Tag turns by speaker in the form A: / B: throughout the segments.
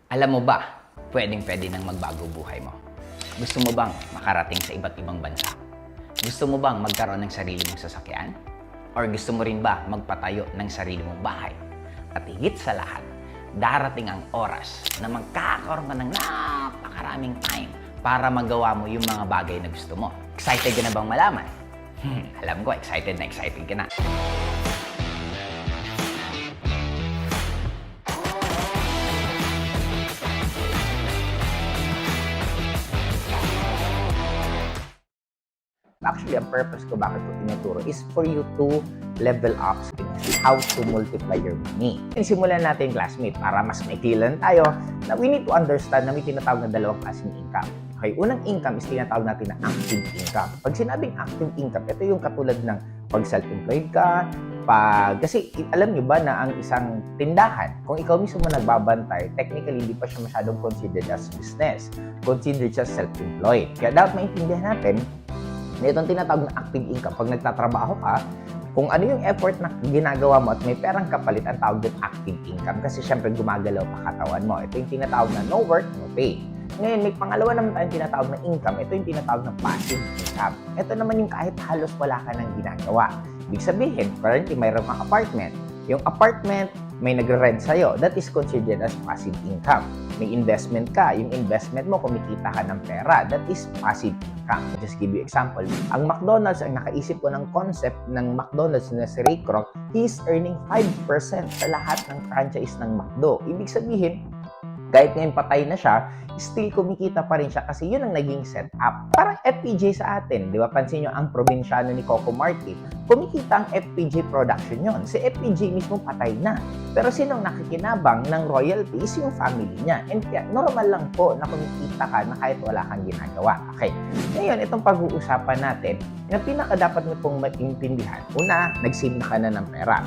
A: Alam mo ba, pwedeng-pwede nang magbago buhay mo. Gusto mo bang makarating sa iba't ibang bansa? Gusto mo bang magkaroon ng sarili mong sasakyan? Or gusto mo rin ba magpatayo ng sarili mong bahay? At higit sa lahat, darating ang oras na magkakaroon ka ng napakaraming time para magawa mo yung mga bagay na gusto mo. Excited ka na bang malaman? Alam ko, excited ka na.
B: Actually, ang purpose ko bakit ko tinuturo is for you to level up how to multiply your money. Simulan natin, classmate, para mas maikilan tayo na we need to understand na may tinatawag na dalawang klaseng income. Okay, unang income is tinatawag natin na active income. Pag sinabing active income, ito yung katulad ng pag self-employed ka, kasi alam nyo ba na ang isang tindahan, kung ikaw mismo nagbabantay, technically hindi pa siya masyadong considered as business. Considered siya self-employed. Kaya dapat maintindihan natin na itong tinatawag na active income. Pag nagtatrabaho ka, kung ano yung effort na ginagawa mo at may perang kapalit, ang tawag doon active income. Kasi syempre gumagalaw pa katawan mo. Ito yung tinatawag na no work, no pay. Ngayon, may pangalawa naman tayong tinatawag na income. Ito yung tinatawag na passive income. Ito naman yung kahit halos wala ka nang ginagawa. Ibig sabihin, currently mayroong kang apartment. Yung apartment, may nagre-rent sa'yo. That is considered as passive income. May investment ka. Yung investment mo, kumikita ka ng pera. That is passive income. I'll just give you example. Ang McDonald's, ang nakaisip ko ng concept ng McDonald's na si Ray Kroc, he is earning 5% sa lahat ng franchise ng McDo. Ibig sabihin, kahit ngayon patay na siya, still kumikita pa rin siya kasi yun ang naging setup. Parang FPJ sa atin, di ba? Pansin nyo, ang probinsyano ni Coco Marti, kumikita ang FPJ production yon. Si FPJ mismo patay na. Pero sinong nakikinabang ng royalty is yung family niya. And kaya normal lang po na kumikita ka na kahit wala kang ginagawa. Okay. Ngayon, itong pag-uusapan natin, na pinaka dapat mo pong maintindihan. Una, nag-save na ka na ng pera.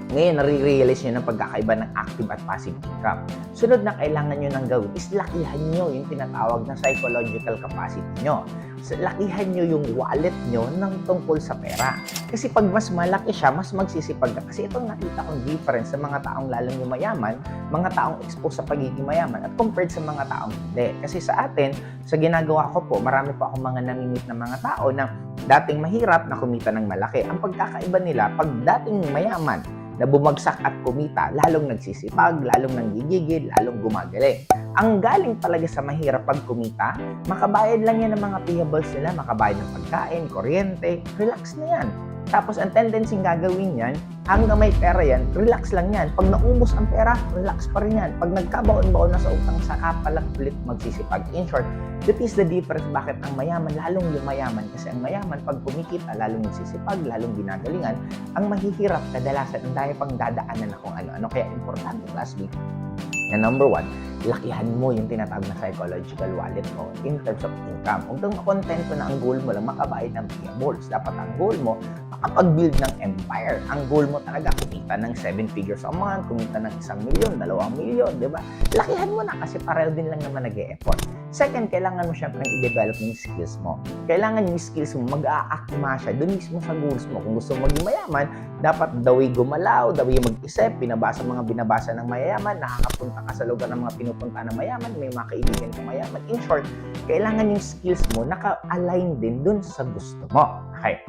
B: Ngayon, nare-realize nyo ng pagkakaiba ng active at passive income. Sunod na kailangan nyo nang gawin is lakihan nyo yung tinatawag na psychological capacity nyo. So, lakihan nyo yung wallet nyo ng tungkol sa pera. Kasi pag mas malaki siya, mas magsisipag ka. Kasi itong nakita kong difference sa mga taong lalong yumayaman, mga taong exposed sa pagiging mayaman at compared sa mga taong hindi. Kasi sa atin, sa ginagawa ko po, marami po akong mga namimit na mga tao na dating mahirap na kumita ng malaki. Ang pagkakaiba nila, pag dating mayaman, na bumagsak at kumita, lalong nagsisipag, lalong nanggigigil, lalong gumagaling. Ang galing talaga sa mahirap pag kumita, makabayad lang yan ng mga payables nila, makabayad ng pagkain, kuryente, relax na yan. Tapos ang tendency gagawin yan, hanggang may pera yan, relax lang yan. Pag naubos ang pera, relax pa rin yan. Pag nagkabaon-baon na sa utang, saka palang ulit magsisipag. In short, that is the difference bakit ang mayaman lalong yumayaman. Kasi ang mayaman, pag kumikita, lalong nagsisipag, lalong ginagalingan. Ang mahihirap, kadalasan, ang dahil pang dadaanan na kung ano-ano. Kaya importante, classmate, na number one, lakihan mo yung tinatawag na psychological wallet mo in terms of income. Huwag kang makontento na ang goal mo lang makabayad ng payables. Dapat ang goal mo, makapag-build ng empire. Ang goal mo talaga, kumita ng 7 figures a month, kumita ng 1 milyon, 2 milyon, di ba? Lakihan mo na kasi pareho din lang naman nag-e-effort. Second, kailangan mo syempre i-develop yung skills mo. Kailangan yung skills mo, mag-aakma siya doon mismo sa goals mo. Kung gusto mo maging mayaman, dapat the way gumalaw, the way mag-isip, mga binabasa ng mayayaman, nakakapunta ka sa lugar ng mga pinupunta ng mayaman, may mga kaibigan ng mayaman. In short, kailangan yung skills mo naka-align din dun sa gusto mo. Okay.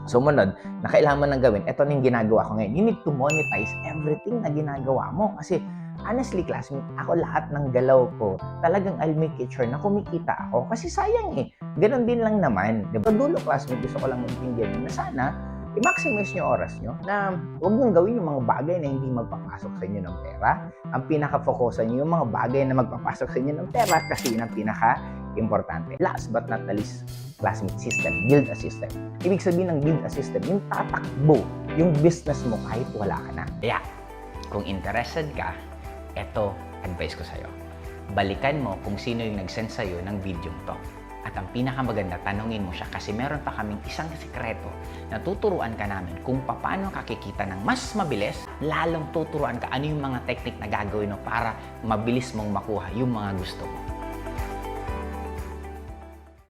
B: Sumunod, na kailangan mo nang gawin, ito na yung ginagawa ko ngayon. You need to monetize everything na ginagawa mo. Kasi honestly, classmate, ako lahat ng galaw ko, talagang I'll make it sure na kumikita ako. Kasi sayang eh. Ganon din lang naman. Diba? Dulo, classmate, gusto ko lang maintindihan na sana i-maximize nyo oras nyo na huwag nyo gawin yung mga bagay na hindi magpapasok sa inyo ng pera. Ang pinaka-focusan nyo yung mga bagay na magpapasok sa inyo ng pera kasi yun ang pinaka-importante. Last but not the least, classmate, system. Build a system. Ibig sabihin ng build a system, yung tatakbo yung business mo kahit wala ka na.
A: Kaya, kung interested ka, eto advice ko sa'yo. Balikan mo kung sino yung nag-send sa'yo ng video to. At ang pinakamaganda, tanungin mo siya kasi meron pa kaming isang sikreto na tuturuan ka namin kung paano kakikita ng mas mabilis, lalong tuturuan ka ano yung mga technique na gagawin mo para mabilis mong makuha yung mga gusto mo.